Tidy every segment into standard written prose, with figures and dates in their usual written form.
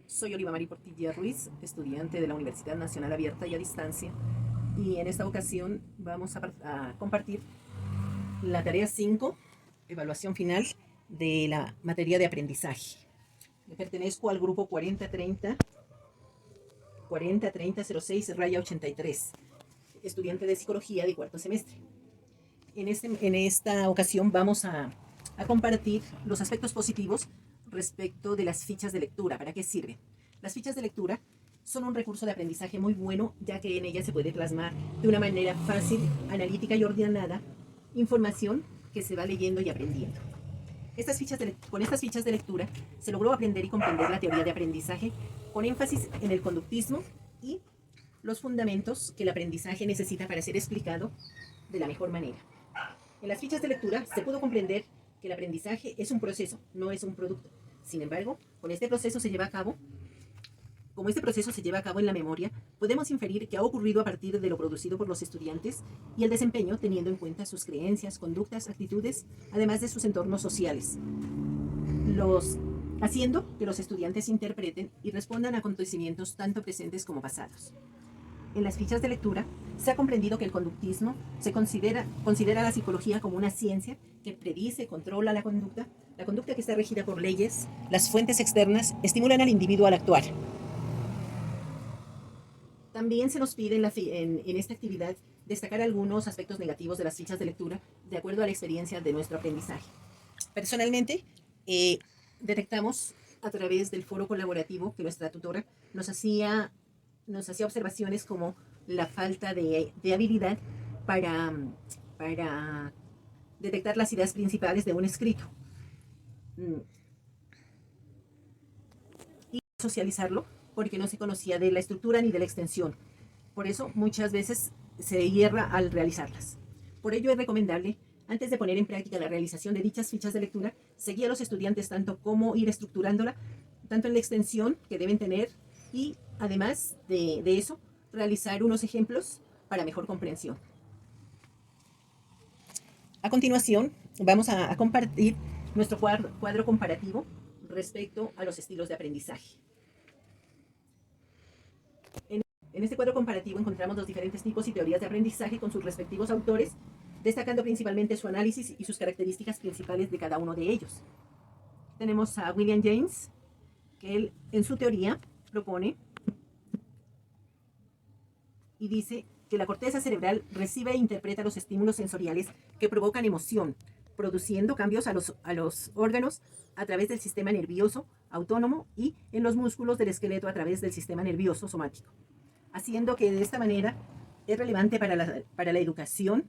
Soy Oliva Mari Portilla Ruiz, estudiante de la Universidad Nacional Abierta y a Distancia, y en esta ocasión vamos a compartir la tarea 5, evaluación final de la materia de aprendizaje. Pertenezco al grupo 4030-06-83, estudiante de psicología de cuarto semestre. En esta ocasión vamos a compartir los aspectos positivos respecto de las fichas de lectura. ¿Para qué sirven? Las fichas de lectura son un recurso de aprendizaje muy bueno, ya que en ellas se puede plasmar de una manera fácil, analítica y ordenada información que se va leyendo y aprendiendo. Con estas fichas de lectura se logró aprender y comprender la teoría de aprendizaje con énfasis en el conductismo y los fundamentos que el aprendizaje necesita para ser explicado de la mejor manera. En las fichas de lectura se pudo comprender que el aprendizaje es un proceso, no es un producto. Sin embargo, como este proceso se lleva a cabo en la memoria, podemos inferir que ha ocurrido a partir de lo producido por los estudiantes y el desempeño teniendo en cuenta sus creencias, conductas, actitudes, además de sus entornos sociales, haciendo que los estudiantes interpreten y respondan a acontecimientos tanto presentes como pasados. En las fichas de lectura se ha comprendido que el conductismo considera la psicología como una ciencia que predice, controla la conducta que está regida por leyes. Las fuentes externas estimulan al individuo al actuar. También se nos pide en esta actividad destacar algunos aspectos negativos de las fichas de lectura de acuerdo a la experiencia de nuestro aprendizaje. Personalmente, detectamos a través del foro colaborativo que nuestra tutora nos hacía observaciones como la falta de habilidad para detectar las ideas principales de un escrito y socializarlo porque no se conocía de la estructura ni de la extensión. Por eso muchas veces se hierra al realizarlas. Por ello es recomendable, antes de poner en práctica la realización de dichas fichas de lectura, seguir a los estudiantes tanto cómo ir estructurándola, tanto en la extensión que deben tener y además de eso, realizar unos ejemplos para mejor comprensión. A continuación, vamos a compartir nuestro cuadro comparativo respecto a los estilos de aprendizaje. En este cuadro comparativo encontramos los diferentes tipos y teorías de aprendizaje con sus respectivos autores, destacando principalmente su análisis y sus características principales de cada uno de ellos. Tenemos a William James, que él en su teoría propone y dice que la corteza cerebral recibe e interpreta los estímulos sensoriales que provocan emoción, produciendo cambios a los órganos a través del sistema nervioso autónomo y en los músculos del esqueleto a través del sistema nervioso somático, haciendo que de esta manera es relevante para la educación,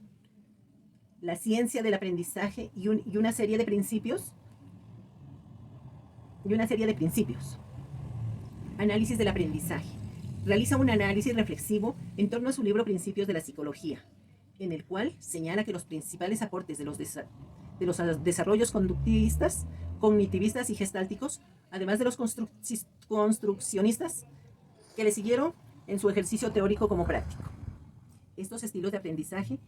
la ciencia del aprendizaje y una serie de principios. Análisis del aprendizaje. Realiza un análisis reflexivo en torno a su libro Principios de la Psicología, en el cual señala que los principales aportes de los desarrollos conductivistas, cognitivistas y gestálticos, además de los construccionistas, que le siguieron en su ejercicio teórico como práctico. Estos estilos de aprendizaje.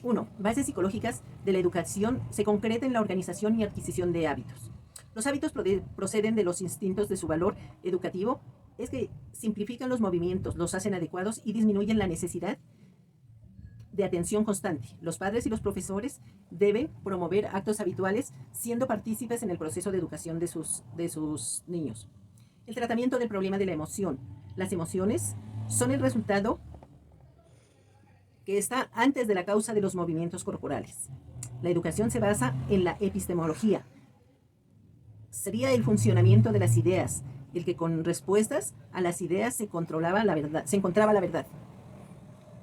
1. Bases psicológicas de la educación se concreta en la organización y adquisición de hábitos. Los hábitos proceden de los instintos de su valor educativo, es que simplifican los movimientos, los hacen adecuados y disminuyen la necesidad de atención constante. Los padres y los profesores deben promover actos habituales, siendo partícipes en el proceso de educación de sus niños. El tratamiento del problema de la emoción. Las emociones son el resultado que está antes de la causa de los movimientos corporales. La educación se basa en la epistemología. Sería el funcionamiento de las ideas, el que con respuestas a las ideas se encontraba la verdad.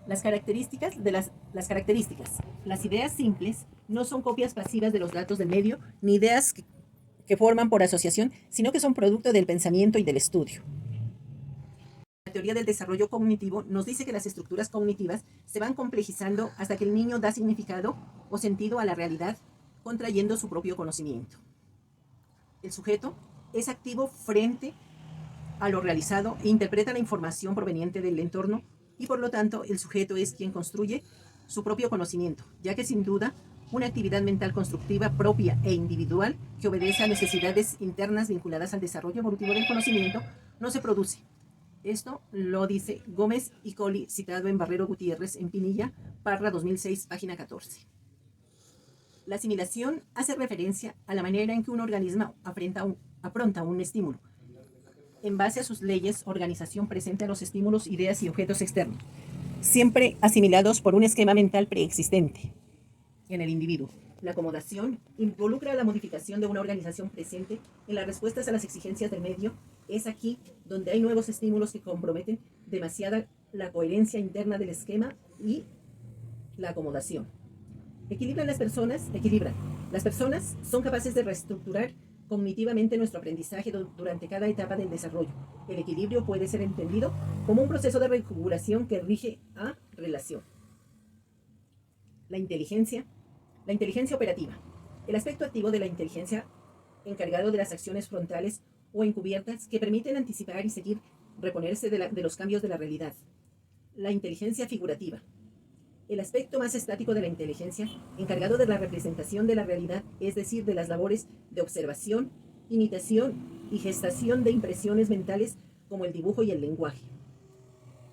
Las características. Las ideas simples no son copias pasivas de los datos del medio, ni ideas que forman por asociación, sino que son producto del pensamiento y del estudio. La teoría del desarrollo cognitivo nos dice que las estructuras cognitivas se van complejizando hasta que el niño da significado o sentido a la realidad, contrayendo su propio conocimiento. El sujeto es activo frente a lo realizado e interpreta la información proveniente del entorno y por lo tanto el sujeto es quien construye su propio conocimiento, ya que sin duda una actividad mental constructiva propia e individual que obedece a necesidades internas vinculadas al desarrollo evolutivo del conocimiento, no se produce. Esto lo dice Gómez y Colli, citado en Barrero Gutiérrez en Pinilla, Parra 2006, página 14. La asimilación hace referencia a la manera en que un organismo afronta un estímulo. En base a sus leyes, organización presenta los estímulos, ideas y objetos externos, siempre asimilados por un esquema mental preexistente en el individuo. La acomodación involucra la modificación de una organización presente en las respuestas a las exigencias del medio. Es aquí donde hay nuevos estímulos que comprometen demasiada la coherencia interna del esquema y la acomodación. Equilibran. Las personas son capaces de reestructurar cognitivamente nuestro aprendizaje durante cada etapa del desarrollo. El equilibrio puede ser entendido como un proceso de reconfiguración que rige a relación. La inteligencia operativa. El aspecto activo de la inteligencia encargado de las acciones frontales o encubiertas que permiten anticipar y seguir reponerse de los cambios de la realidad. La inteligencia figurativa. El aspecto más estático de la inteligencia, encargado de la representación de la realidad, es decir, de las labores de observación, imitación y gestación de impresiones mentales como el dibujo y el lenguaje.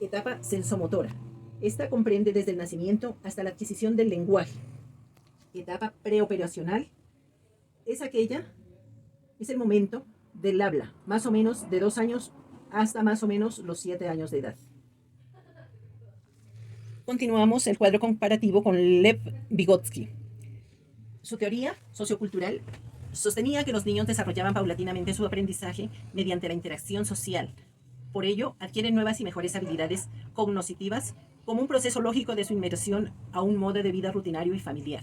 Etapa sensomotora. Esta comprende desde el nacimiento hasta la adquisición del lenguaje. Etapa preoperacional es el momento del habla, más o menos de 2 años hasta más o menos los 7 años de edad. Continuamos el cuadro comparativo con Lev Vygotsky. Su teoría sociocultural sostenía que los niños desarrollaban paulatinamente su aprendizaje mediante la interacción social. Por ello, adquieren nuevas y mejores habilidades cognitivas como un proceso lógico de su inmersión a un modo de vida rutinario y familiar.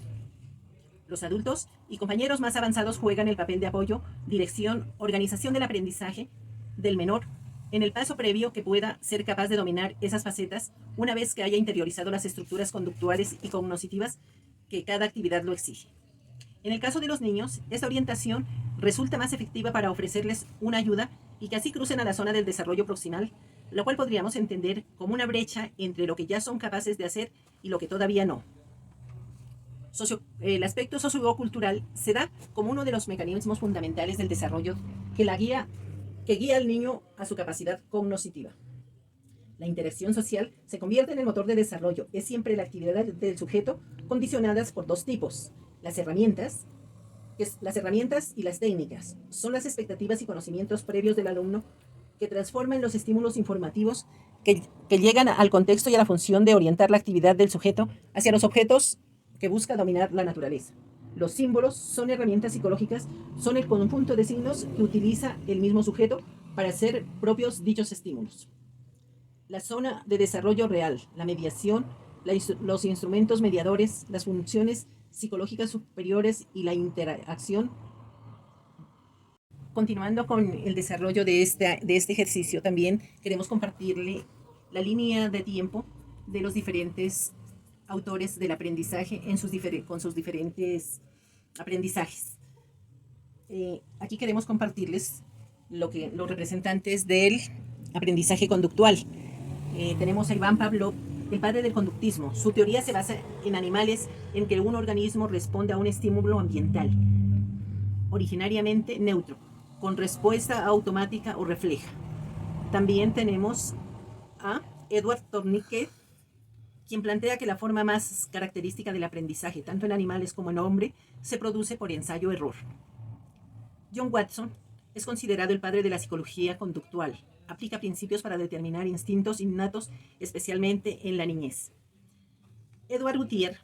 Los adultos y compañeros más avanzados juegan el papel de apoyo, dirección, organización del aprendizaje del menor, en el paso previo que pueda ser capaz de dominar esas facetas una vez que haya interiorizado las estructuras conductuales y cognitivas que cada actividad lo exige. En el caso de los niños, esta orientación resulta más efectiva para ofrecerles una ayuda y que así crucen a la zona del desarrollo proximal, lo cual podríamos entender como una brecha entre lo que ya son capaces de hacer y lo que todavía no. El aspecto sociocultural se da como uno de los mecanismos fundamentales del desarrollo que guía al niño a su capacidad cognitiva. La interacción social se convierte en el motor de desarrollo. Es siempre la actividad del sujeto condicionadas por 2 tipos. Las herramientas y las técnicas son las expectativas y conocimientos previos del alumno que transforman los estímulos informativos que llegan al contexto y a la función de orientar la actividad del sujeto hacia los objetos que busca dominar la naturaleza. Los símbolos son herramientas psicológicas, son el conjunto de signos que utiliza el mismo sujeto para hacer propios dichos estímulos. La zona de desarrollo real, la mediación, los instrumentos mediadores, las funciones psicológicas superiores y la interacción. Continuando con el desarrollo de este ejercicio, también queremos compartirle la línea de tiempo de los diferentes autores del aprendizaje con sus diferentes aprendizajes. Aquí queremos compartirles los representantes del aprendizaje conductual. Tenemos a Iván Pavlov, el padre del conductismo. Su teoría se basa en animales en que un organismo responde a un estímulo ambiental, originariamente neutro, con respuesta automática o refleja. También tenemos a Edward Tourniquet, quien plantea que la forma más característica del aprendizaje, tanto en animales como en hombre, se produce por ensayo-error. John Watson es considerado el padre de la psicología conductual. Aplica principios para determinar instintos innatos, especialmente en la niñez. Edward Gutiérrez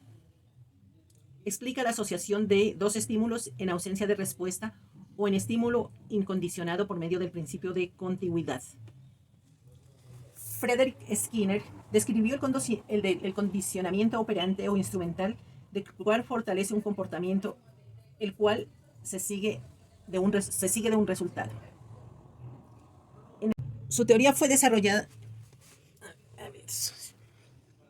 explica la asociación de 2 estímulos en ausencia de respuesta o en estímulo incondicionado por medio del principio de contigüidad. Frederick Skinner describió el condicionamiento operante o instrumental, de cual fortalece un comportamiento, el cual se sigue de un resultado. Su teoría fue desarrollada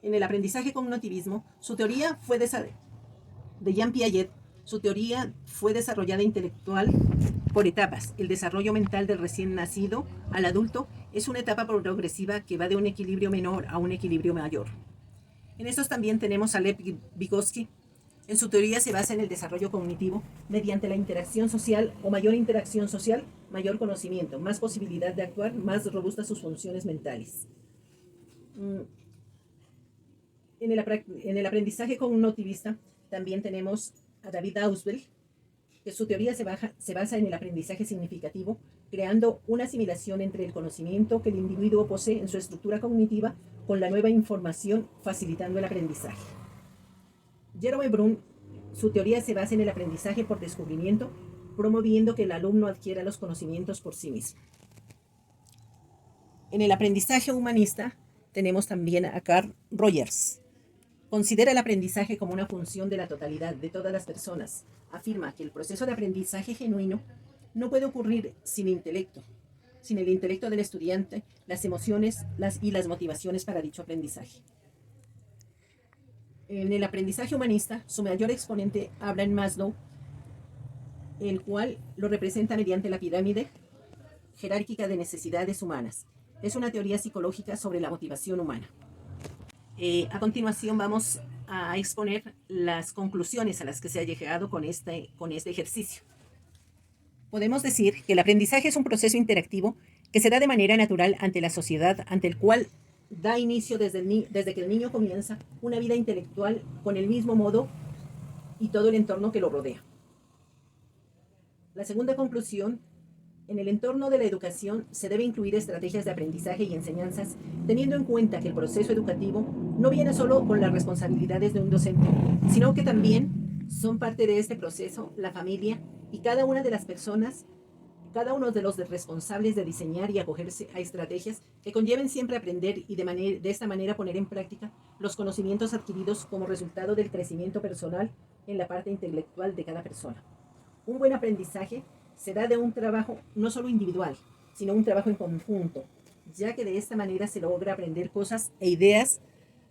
en el aprendizaje cognitivismo. Su teoría fue de Jean Piaget. Su teoría fue desarrollada intelectual por etapas. El desarrollo mental del recién nacido al adulto es una etapa progresiva que va de un equilibrio menor a un equilibrio mayor. En estos también tenemos a Lev Vygotsky. En su teoría se basa en el desarrollo cognitivo mediante la interacción social o mayor interacción social, mayor conocimiento, más posibilidad de actuar, más robustas sus funciones mentales. Mm, En el aprendizaje cognitivista también tenemos a David Ausubel, que su teoría se basa en el aprendizaje significativo, creando una asimilación entre el conocimiento que el individuo posee en su estructura cognitiva con la nueva información, facilitando el aprendizaje. Jerome Brun, su teoría se basa en el aprendizaje por descubrimiento, promoviendo que el alumno adquiera los conocimientos por sí mismo. En el aprendizaje humanista tenemos también a Carl Rogers. Considera el aprendizaje como una función de la totalidad de todas las personas. Afirma que el proceso de aprendizaje genuino no puede ocurrir sin intelecto, sin el intelecto del estudiante, las emociones y las motivaciones para dicho aprendizaje. En el aprendizaje humanista, su mayor exponente habla en Maslow, el cual lo representa mediante la pirámide jerárquica de necesidades humanas. Es una teoría psicológica sobre la motivación humana. A continuación vamos a exponer las conclusiones a las que se ha llegado con este ejercicio. Podemos decir que el aprendizaje es un proceso interactivo que se da de manera natural ante la sociedad, ante el cual da inicio desde que el niño comienza una vida intelectual con el mismo modo y todo el entorno que lo rodea. La segunda conclusión: en el entorno de la educación se debe incluir estrategias de aprendizaje y enseñanzas, teniendo en cuenta que el proceso educativo no viene solo con las responsabilidades de un docente, sino que también son parte de este proceso la familia y cada una de las personas, cada uno de los responsables de diseñar y acogerse a estrategias que conlleven siempre aprender y de esta manera poner en práctica los conocimientos adquiridos como resultado del crecimiento personal en la parte intelectual de cada persona. Un buen aprendizaje se da de un trabajo no solo individual, sino un trabajo en conjunto, ya que de esta manera se logra aprender cosas e ideas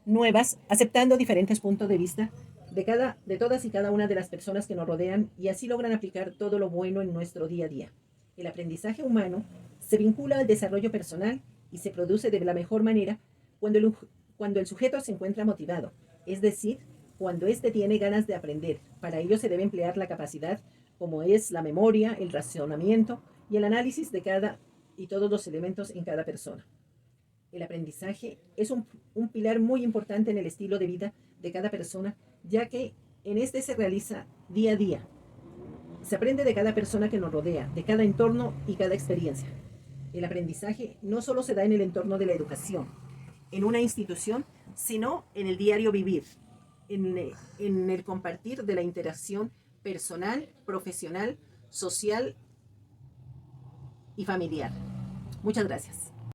nuevas, aceptando diferentes puntos de vista de todas y cada una de las personas que nos rodean, y así logran aplicar todo lo bueno en nuestro día a día. El aprendizaje humano se vincula al desarrollo personal y se produce de la mejor manera cuando el sujeto se encuentra motivado, es decir, cuando éste tiene ganas de aprender. Para ello se debe emplear la capacidad como es la memoria, el razonamiento y el análisis de cada y todos los elementos en cada persona. El aprendizaje es un pilar muy importante en el estilo de vida de cada persona, ya que en este se realiza día a día. Se aprende de cada persona que nos rodea, de cada entorno y cada experiencia. El aprendizaje no solo se da en el entorno de la educación, en una institución, sino en el diario vivir, en el compartir de la interacción personal, profesional, social y familiar. Muchas gracias.